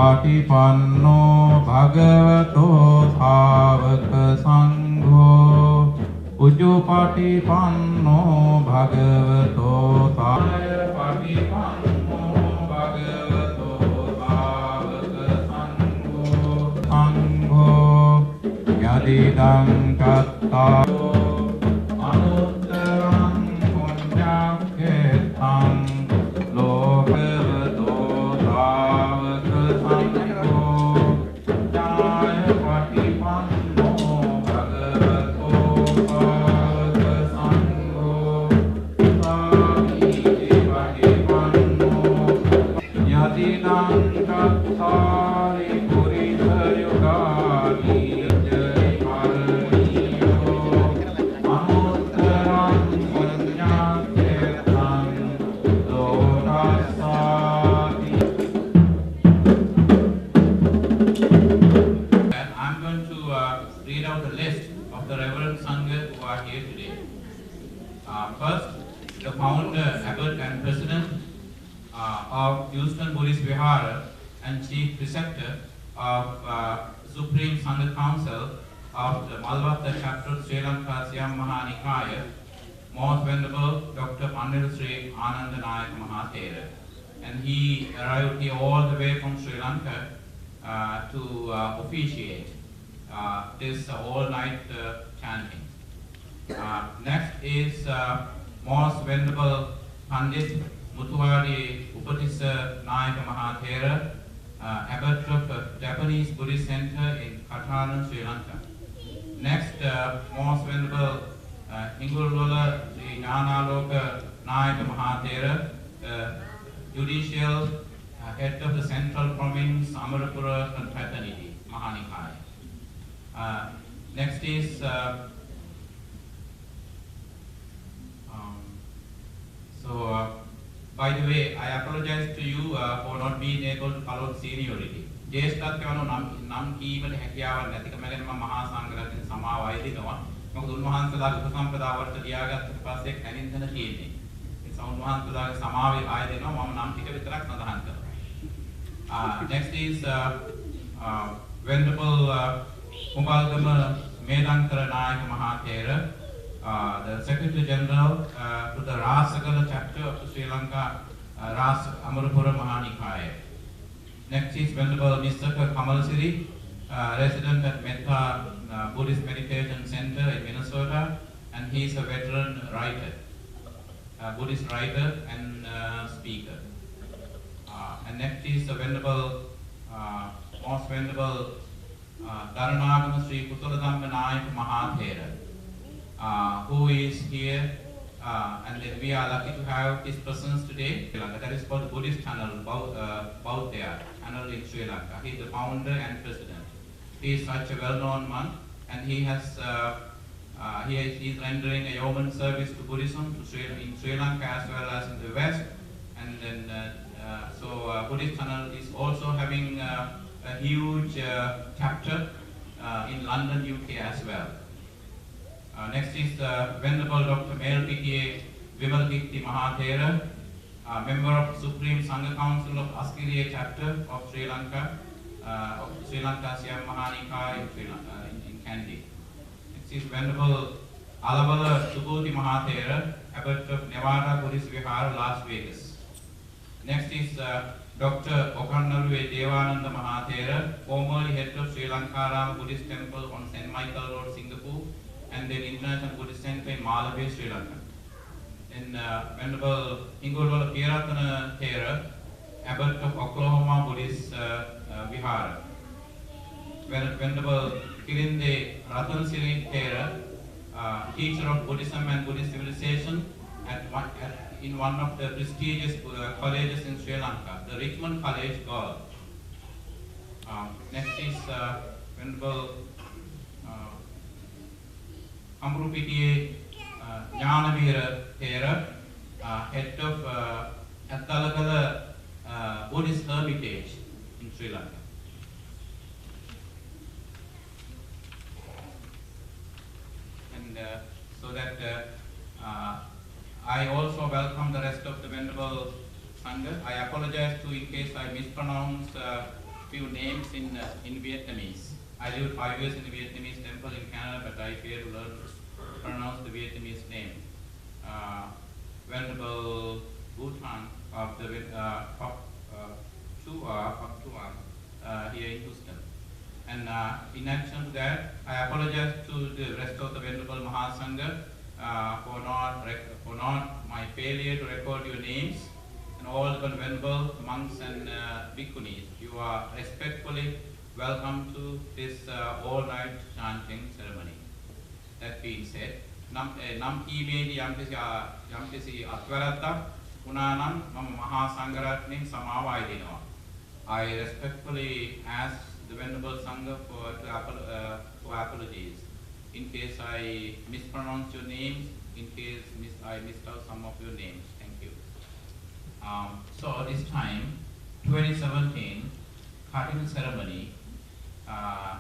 Patipanno Bhagavato Sāvaka Sangho Patipanno Bhagavato Patipanno Bhagavato Sāvaka Sangho Yadidam Katta Anuttarang Punyaketam Lokavato Sāvaka Sangho Jaya Patipanno Bhagavato Sāvaka Sangho Saviti Patipanno Yadidam Kattari Pirith Yugani Jai Paraniyo Anuttarang Punyaketam Lokasati. I'm going to read out the list of the Reverend Sangha who are here today. First, the founder, abbot and president of Houston Buddhist Vihara and chief preceptor of Supreme Sangha Council of the Malvatta chapter Sri Lanka Siam Mahanikaya, Most Venerable Dr. Pandita Sri Anandanayak Mahathera. And he arrived here all the way from Sri Lanka to officiate this all-night chanting. Next is Most Venerable Pandit Muthuwadi Upatissa Nayaka Mahathera, abbot of Japanese Buddhist Center in Katina, Sri Lanka. Next, Most Venerable Ingulwala Sri Jnanaloka Nayaka Mahathera, judicial head of the Central Province Amarapura Confraternity, Mahanikaya. Next is by the way, I apologize to you for not being able to follow seniority. ජේෂ්ඨත්වයන් නම් කීමට හැකියාවක් නැතිකම ගැන මම මහා සංඝරත්නයේ සමාව අයදිනවා. මොකද උන්වහන්සේලාගේ උපසම්පදාවට ලියාගත්තට පස්සේ කැනින් තන තියෙන්නේ. ඒ උන්වහන්සේලාගේ සමාවේ ආයදිනවා මම නම් ටික විතරක් සඳහන් කරනවා. Next is Venerable Kumalgama Medankara Nayaka Mahathera, the Secretary General to the Rasagala chapter of the Sri Lanka Ras Amarapura Mahanikaya. Next is Venerable Nisaka Kamalsiri, resident at Metta Buddhist Meditation Center in Minnesota, and he is a veteran writer, Buddhist writer and speaker. And next is the Venerable, Most Venerable Dharanagama Sri Kutuladhamma Nayaka Mahathera, who is here, and then we are lucky to have his presence today. That is called the Buddhist channel, Bauddha channel in Sri Lanka. He is the founder and president. He is such a well-known man, and he is rendering a yeoman service to Buddhism in Sri Lanka as well as in the West. And then Buddhist channel is also having a huge chapter in London, UK as well. Next is Venerable Dr. Melpitiye Vimalkirti Mahathera, member of Supreme Sangha Council of Askiriya chapter of Sri Lanka, Siam Mahanikaya in Kandy. Next is Venerable Alavala Subhuti Mahathera, abbot of Nevada Buddhist Vihara, Las Vegas. Next is Dr. Okannaluwe Devananda Mahathera, formerly head of Sri Lankaram Buddhist Temple on St. Michael Road, Singapore, and then International Buddhist Center in Malawi, Sri Lanka. Then Venerable Ingolwala Piratana Thera, abbot of Oklahoma Buddhist Vihara. Venerable Kirinde Ratansiri Thera, teacher of Buddhism and Buddhist civilization in one of the prestigious colleges in Sri Lanka, the Richmond College, Galle. Next is Venerable Amrupitiye Jnanavira Thera, head of Attalagala Buddhist Hermitage in Sri Lanka. And so that I also welcome the rest of the Venerable Sangha. I apologize to in case I mispronounce few names in Vietnamese. I lived 5 years in the Vietnamese temple in Canada, but I failed to learn to pronounce the Vietnamese name. Venerable Bhutan of the Phop Chua here in Houston. And in addition to that, I apologize to the rest of the Venerable Mahasangha for not my failure to record your names, and all the venerable monks and bhikkhunis. You are respectfully welcome to this all-night chanting ceremony. That being said, nam kīmēdi yamkisi atvarattak unānam mama Mahasangharatnin samāva aidinawa. I respectfully ask the Venerable Sangha for apologies in case I mispronounce your names, in case I missed out some of your names. Thank you. So this time, 2017 Katina ceremony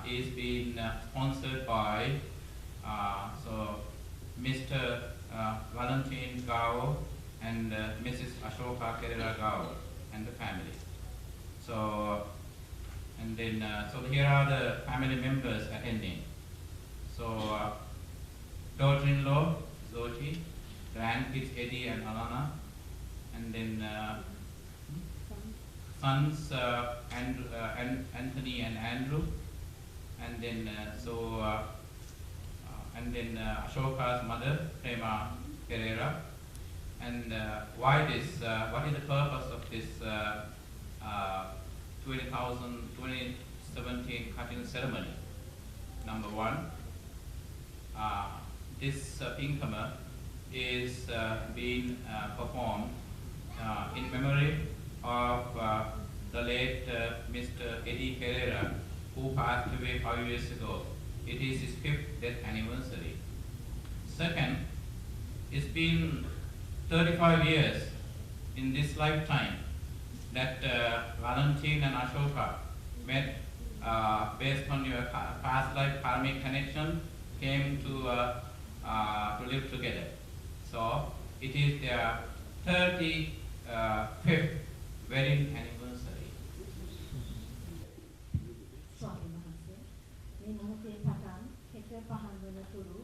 is being sponsored by Mr. Valentin Gao and Mrs. Ashoka Kerala Gao and the family. So here are the family members attending. So daughter-in-law Zochi, grandkids Eddie and Alana, and then sons Anthony and Andrew, and then Ashoka's mother Prema Pereira. And what is the purpose of this 2017 Katina ceremony? Number one, this Pinkama is being performed in memory of the late Mr. Eddie Herrera, who passed away 5 years ago. It is his 5th death anniversary. Second, it's been 35 years in this lifetime that Valentin and Ashoka met based on your past life karmic connection, came to live together. So it is their 35th wedding anniversary. Swami Mahatma, මේ මොහොතේ පටන් හෙට පහන් වන තුරු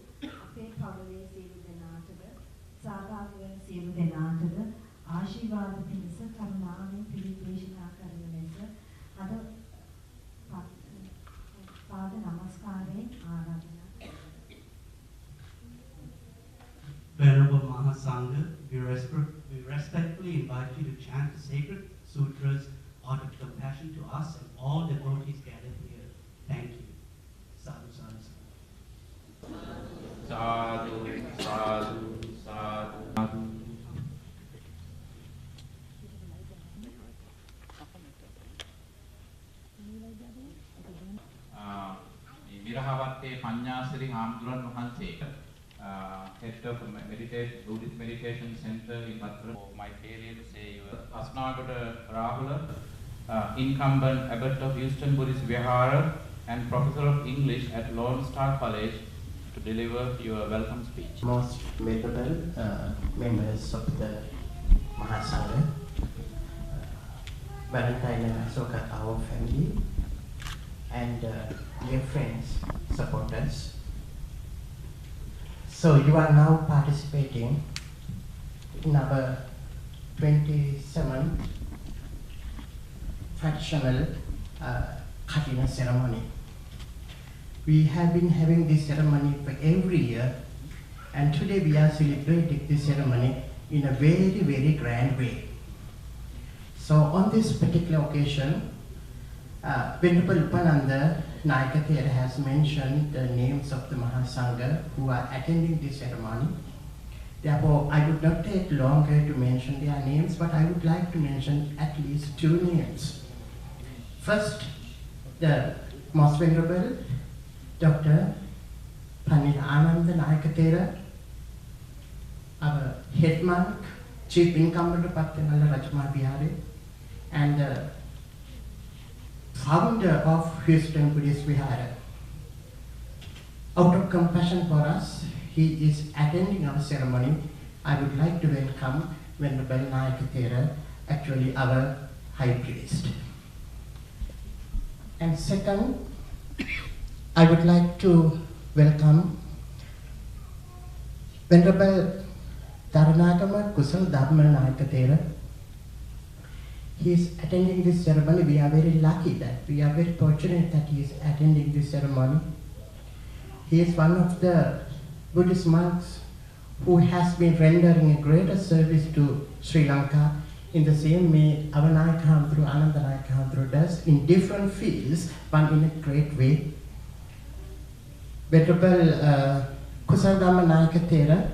අපේ පවුලේ සියලු දෙනාටද සහභාගී වන සියලු දෙනාටද ආශිර්වාද පිණිස කරුණාවෙන් පිළිපේශනා කරන ලෙස අද පාද නමස්කාරයෙන් ආරාධනා කරමි. Venerable Mahasangha, we respectfully invite you to chant the sacred sutras out of compassion to us and all devotees gathered here. Thank you. Sadhu, sadhu, Sadhu, sadhu, sadhu. Virahavatte Panyasiri Hamduran Mahanse, head of Buddhist Meditation Center in Patra. My failure to say you Asnagota Rahula, incumbent abbot of Houston Buddhist Vihara and professor of English at Lone Star College, to deliver your welcome speech. Most venerable members of the Mahasangha, Valentine and Ashoka, our family, and dear friends, supporters. So you are now participating in our 27th traditional Katina ceremony. We have been having this ceremony for every year, and today we are celebrating this ceremony in a very, very grand way. So on this particular occasion, Venerable Upananda Nayakathera has mentioned the names of the Mahasangha who are attending this ceremony. Therefore, I would not take longer to mention their names, but I would like to mention at least 2 names. First, the Most Venerable Dr. Pandita Ananda Nayakathera, our head monk, chief incumbent of Pattanala Rajama Vihara, and founder of Houston Buddhist Vihara. Out of compassion for us, he is attending our ceremony. I would like to welcome Venerable Nayakathera, actually our high priest. And second, I would like to welcome Venerable Dharanagama Kusal Dhammanayaka. He is attending this ceremony. We are very lucky that we are very fortunate that he is attending this ceremony. He is one of the Buddhist monks who has been rendering a greater service to Sri Lanka in the same way Avanayaka Hamdru, Anandanayaka Hamdru does in different fields, but in a great way. Venerable Kusal Dhammanayaka Thera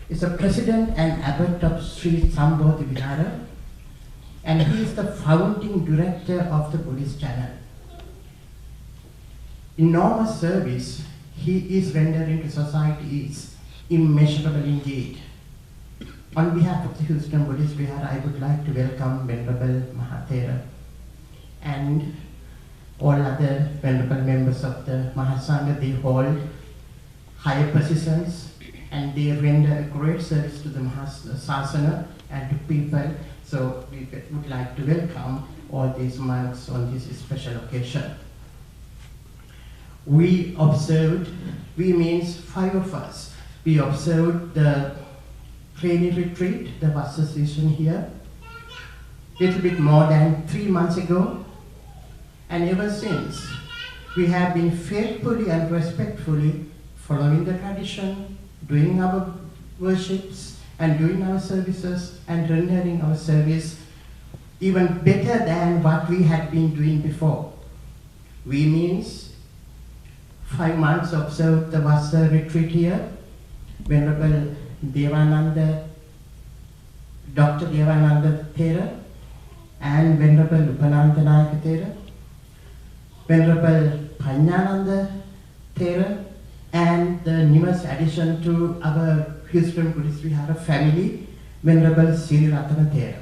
is a president and abbot of Sri Buddhist Vihara, and he is the founding director of the Buddhist channel. Enormous service he is rendering to society is immeasurable indeed. On behalf of the Houston Buddhist Vihara, I would like to welcome Venerable Mahathera and all other venerable members of the Mahasangha. They hold higher positions and they render a great service to the Mahasasana and to people. So we would like to welcome all these monks on this special occasion. We observed, we means 5 of us, we observed the training retreat, the Vassa season here, little bit more than 3 months ago. And ever since, we have been faithfully and respectfully following the tradition, doing our worships and doing our services and rendering our service even better than what we had been doing before. We means 5 months observed the Vassa retreat here. Venerable Devananda, Dr. Devananda Thera and Venerable Upanandanayaka Thera, Venerable Panyananda Thera, and the newest addition to our Houston Buddhist Vihara family, Venerable Sri Ratana Thera.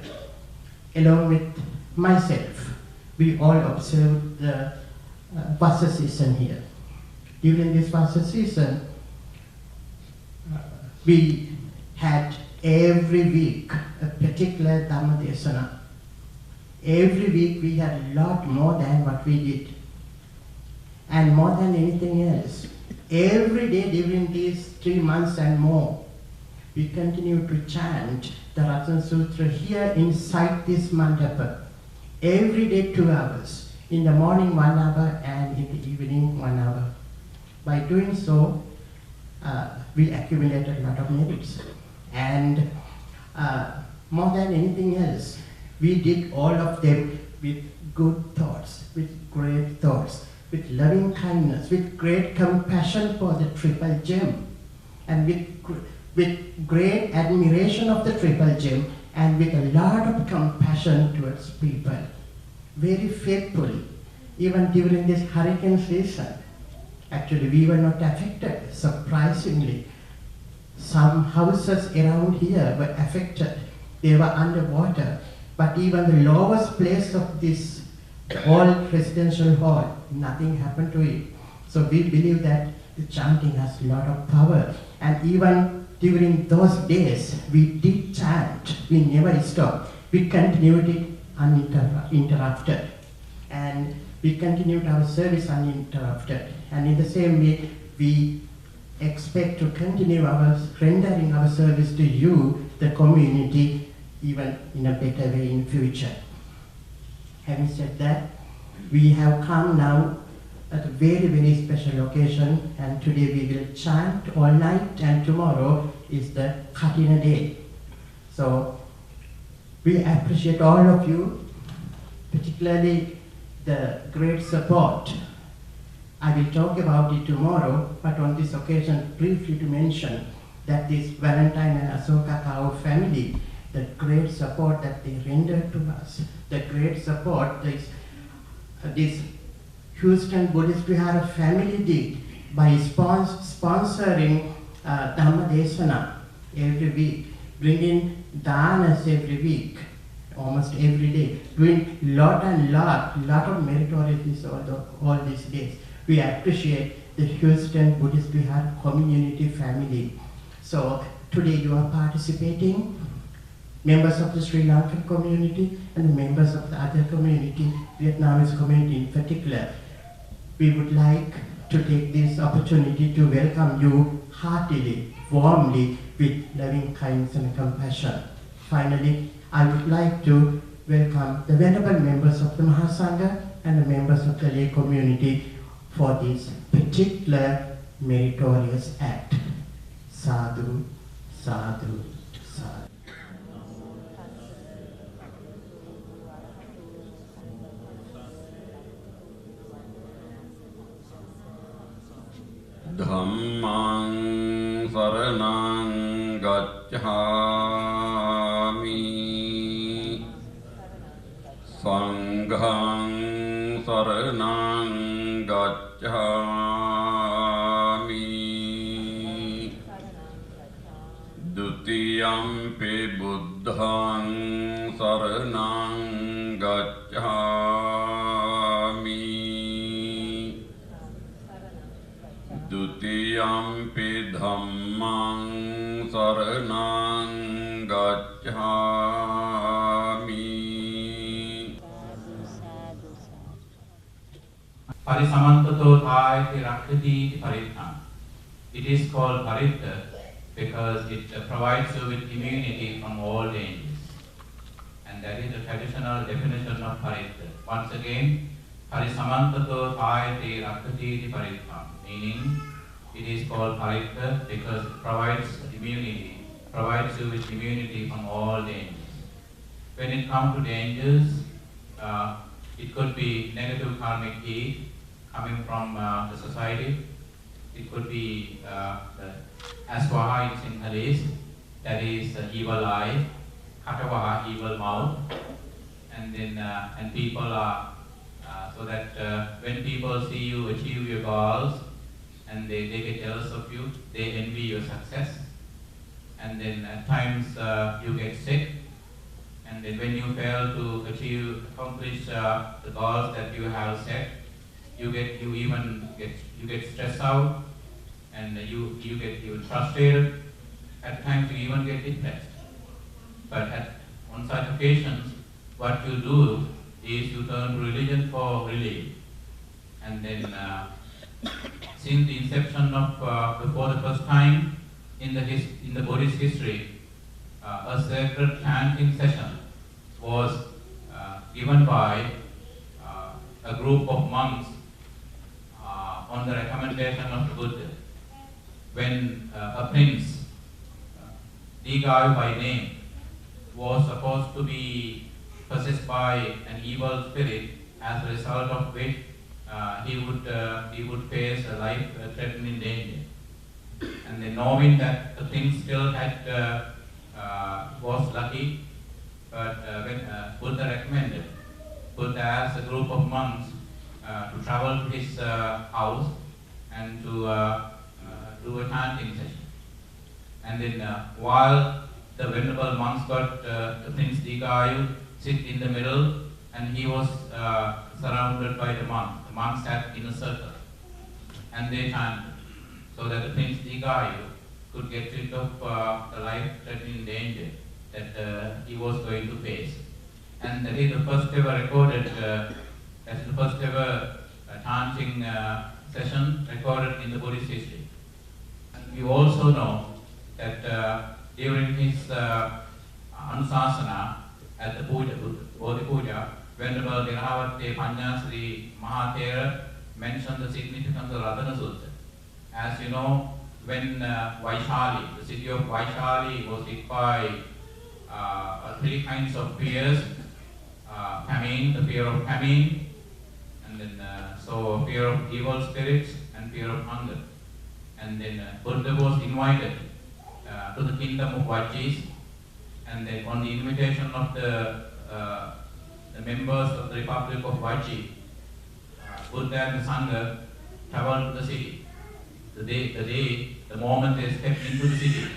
Along with myself, we all observed the Vassa season here. During this Vassa season, we had every week a particular Dhamma Desana. Every week we had a lot more than what we did. And more than anything else, every day during these 3 months and more, we continue to chant the Ratana Sutra here inside this mandapa. Every day 2 hours. In the morning 1 hour and in the evening 1 hour. By doing so, we accumulated a lot of merits. And more than anything else, we did all of them with good thoughts, with great thoughts, with loving kindness, with great compassion for the triple gem, and with great admiration of the triple gem, and with a lot of compassion towards people. Very faithfully, even during this hurricane season. Actually, we were not affected, surprisingly. Some houses around here were affected. They were underwater. But even the lowest place of this old residential hall, nothing happened to it. So we believe that the chanting has a lot of power. And even during those days, we did chant. We never stopped. We continued it uninterrupted. And we continued our service uninterrupted. And in the same way, we expect to continue our rendering our service to you, the community, even in a better way in future. Having said that, we have come now at a very, very special occasion, and today we will chant all night, and tomorrow is the Katina day. So we appreciate all of you, particularly the great support. I will talk about it tomorrow, but on this occasion, briefly to mention that this Valentine and Asoka Kao family, the great support that they rendered to us, the great support this Houston Buddhist Vihara family did by sponsoring Dhamma Desana every week, bringing danas every week, almost every day, doing lot of meritorious all these days. We appreciate the Houston Buddhist Vihara community family. So today you are participating members of the Sri Lankan community and members of the other community, Vietnamese community in particular. We would like to take this opportunity to welcome you heartily, warmly, with loving kindness and compassion. Finally, I would like to welcome the venerable members of the Mahasangha and the members of the lay community for this particular meritorious act. Sadhu, sadhu, sadhu. Dhammang saranang gacchami Sanghang saranang gacchami Dutiyampi buddhang saranang gacchami Dutiyampi dhammang saranang gacchami. Parisamantato thayati rakkhati paritham. It is called Pirith because it provides you with immunity from all dangers. And that is the traditional definition of Pirith. Once again, Parisamantato thayati rakkhati paritham. Meaning, it is called Pirith because it provides immunity, provides you with immunity from all dangers. When it comes to dangers, it could be negative karmic heat coming from the society. It could be aswaha in Sinhalese, that is evil eye, katavaha, evil mouth, and then and people are so that when people see you achieve your goals, and they get jealous of you, they envy your success, and then at times you get sick, and then when you fail to accomplish the goals that you have set, you get stressed out, and you get even frustrated. At times you even get depressed. But on such occasions, what you do is you turn to religion for relief, and then since the inception of before the first time in the Buddhist history, a sacred chanting session was given by a group of monks on the recommendation of the Buddha. When a prince, Digayu by name, was supposed to be possessed by an evil spirit, as a result of which he would face a life-threatening danger. And then knowing that the prince still was lucky, but when Buddha recommended, Buddha asked a group of monks to travel to his house and to do a chanting session. And then while the venerable monks got the Prince Digayu sit in the middle, and he was surrounded by the monks. The monks sat in a circle, and they chanted, so that the Prince Digayu could get rid of the life-threatening danger that he was going to face. And that is the first ever recorded, that's the first ever chanting session recorded in the Buddhist history. And we also know that during his Anusasana at the Bodhi Puja, Venerable Girhavate Panyasri Mahathera mentioned the significance of Ratana Sutta. As you know, when Vaishali, the city of Vaishali, was hit by three kinds of fears, famine, the fear of famine, and then so fear of evil spirits and fear of hunger. And then Buddha was invited to the kingdom of Vajjis, and then on the invitation of the members of the Republic of Vajji, Buddha and the Sangha traveled to the city. The moment they stepped into the city,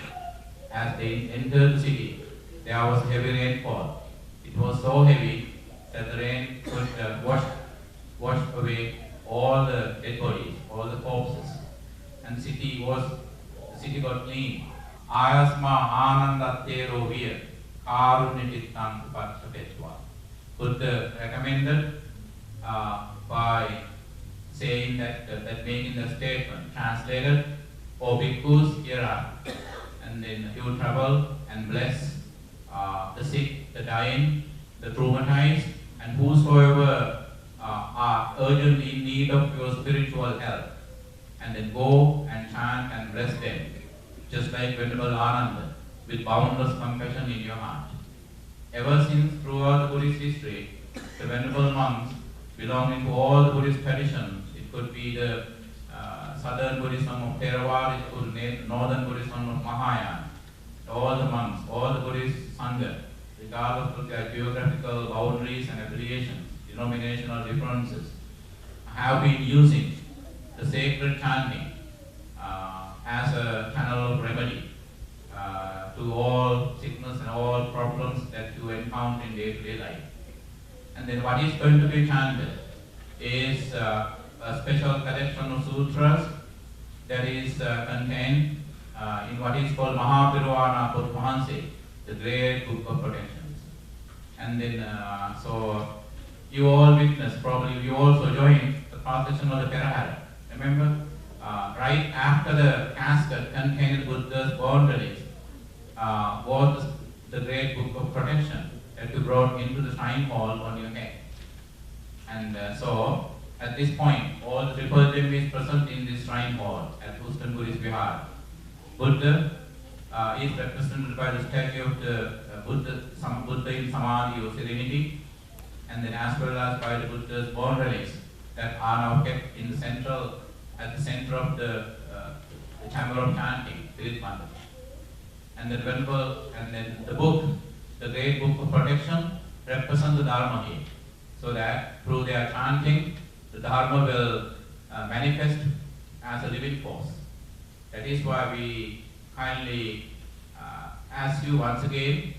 as they entered the city, there was heavy rainfall. It was so heavy that the rain could wash away all the dead bodies, all the corpses, and the city got clean. Ayasma anandattero viya, Karunitittang Upatapetva. Buddha recommended by saying that, making the statement, translated, O bhikkhus, here are, and then you travel and bless the sick, the dying, the traumatized, and whosoever are urgently in need of your spiritual help. And then go and chant and bless them, just like Venerable Ananda, with boundless compassion in your heart. Ever since, throughout the Buddhist history, the Venerable monks belonging to all the Buddhist traditions, it could be the Southern Buddhism of Theravada, it could be Northern Buddhism of Mahayana, all the monks, all the Buddhist Sangha, regardless of their geographical boundaries and affiliations, denominational differences, have been using the sacred chanting as a channel of remedy to all sickness and all problems that you encounter in day-to-day life. And then what is going to be chanted is a special collection of sutras that is contained in what is called Mahapirivana Purvahanse, the great book of protections. And then, so you all witnessed, probably you also joined the procession of the Pirith. Remember, right after the casket containing Buddha's born relics was the great book of protection that you brought into the shrine hall on your head. And so, at this point, all the triple gem is present in this shrine hall at Buddhist Vihara. Buddha is represented by the statue of the Buddha in Samadhi or serenity, and then as well as by the Buddha's born relics that are now kept in the central, at the center of the chamber of chanting, Pirith. And the venerable, and then the book, the great book of protection, represents the Dharma here, so that through their chanting, the Dharma will manifest as a living force. That is why we kindly ask you once again,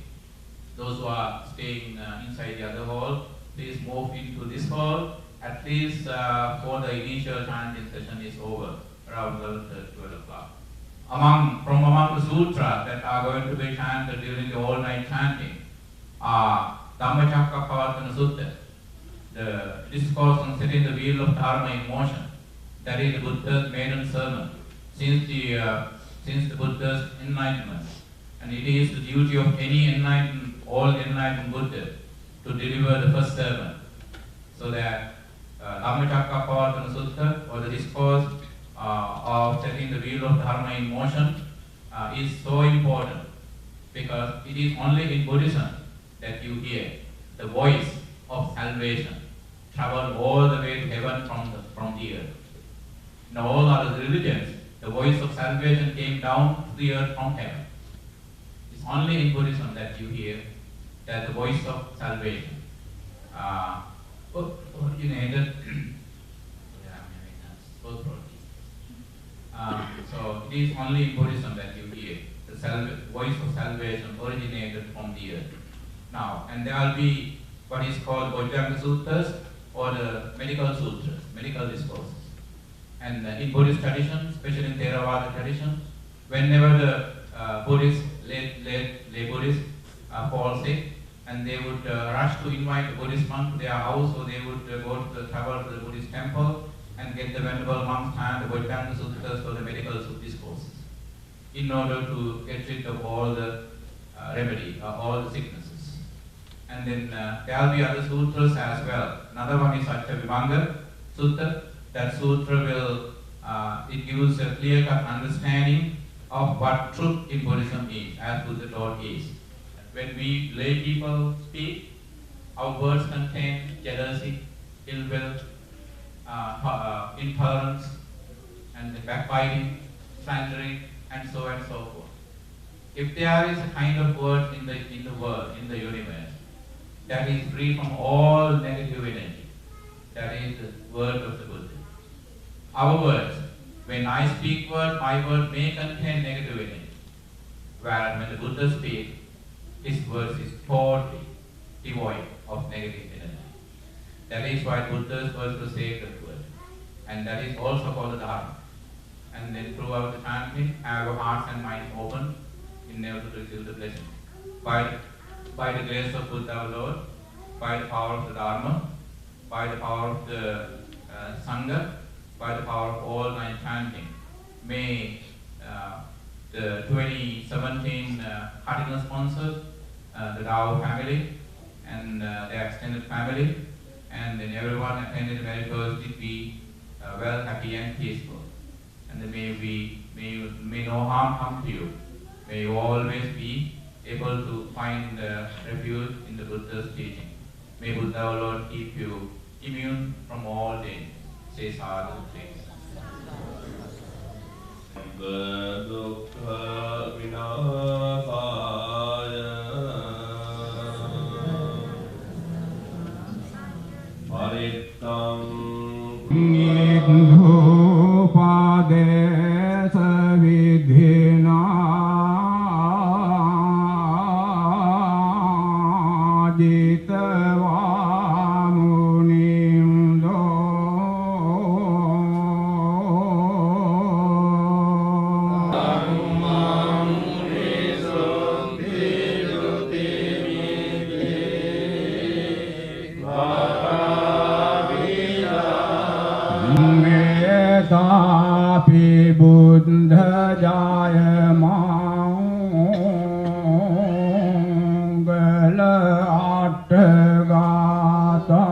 those who are staying inside the other hall, please move into this hall, at least for the initial chanting session is over, around 12 o'clock. From among the sutras that are going to be chanted during the all-night chanting are Dhammacakkappavattana Sutta, the discourse on setting the wheel of Dharma in motion. That is the Buddha's maiden sermon since the Buddha's enlightenment. And it is the duty of any all enlightened Buddha to deliver the first sermon. So that Dhammacakkappavattana Sutta, or the discourse of setting the wheel of Dharma in motion, is so important, because it is only in Buddhism that you hear the voice of salvation travel all the way to heaven from the earth. In all other religions, the voice of salvation came down to the earth from heaven. It's only in Buddhism that you hear that the voice of salvation originated. So it is only in Buddhism that you hear the voice of salvation originated from the earth. Now, and there will be what is called Bojjhanga Sutras, or the medical sutras, medical discourses. And in Buddhist tradition, especially in Theravada tradition, whenever the Buddhists, lay Buddhists fall sick, and they would rush to invite a Buddhist monk to their house, or they would travel to the Buddhist temple and get the venerable monks and the Bojjhanga Sutras for the medical discourses, in order to get rid of all the remedy, all the sicknesses. And then there will be other sutras as well. Another one is Satchavimanga Sutta. That sutra will, it gives a clear-cut understanding of what truth in Buddhism is, as Buddha taught is. When we lay people speak, our words contain jealousy, ill will, intolerance, and backbiting, slandering, and so forth. If there is a kind of word in the world, in the universe, that is free from all negative energy, that is the word of the Buddha. Our words, when I speak word, my word may contain negative energy. Whereas when the Buddha speaks, his words is totally devoid of negative energy. That is why Buddha's words were sacred words. And that is also called the Dharma. And then throughout the chanting, have our hearts and minds open in order to receive the blessing. By by the grace of Buddha our Lord, by the power of the Dharma, by the power of the Sangha, by the power of all nine chanting. May the 2017 Katina sponsors, the Dao family, and their extended family, and then everyone attending the medical be well, happy, and peaceful. And then may no harm come to you. May you always be able to find refuge in the Buddha's teaching. May Buddha our Lord keep you immune from all danger. Say sadhu, please. Dukkha vinasaya parittam nidhupadesa vidhina jitava Tapi Buddha Jaya Mangala Atthagata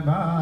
Bye.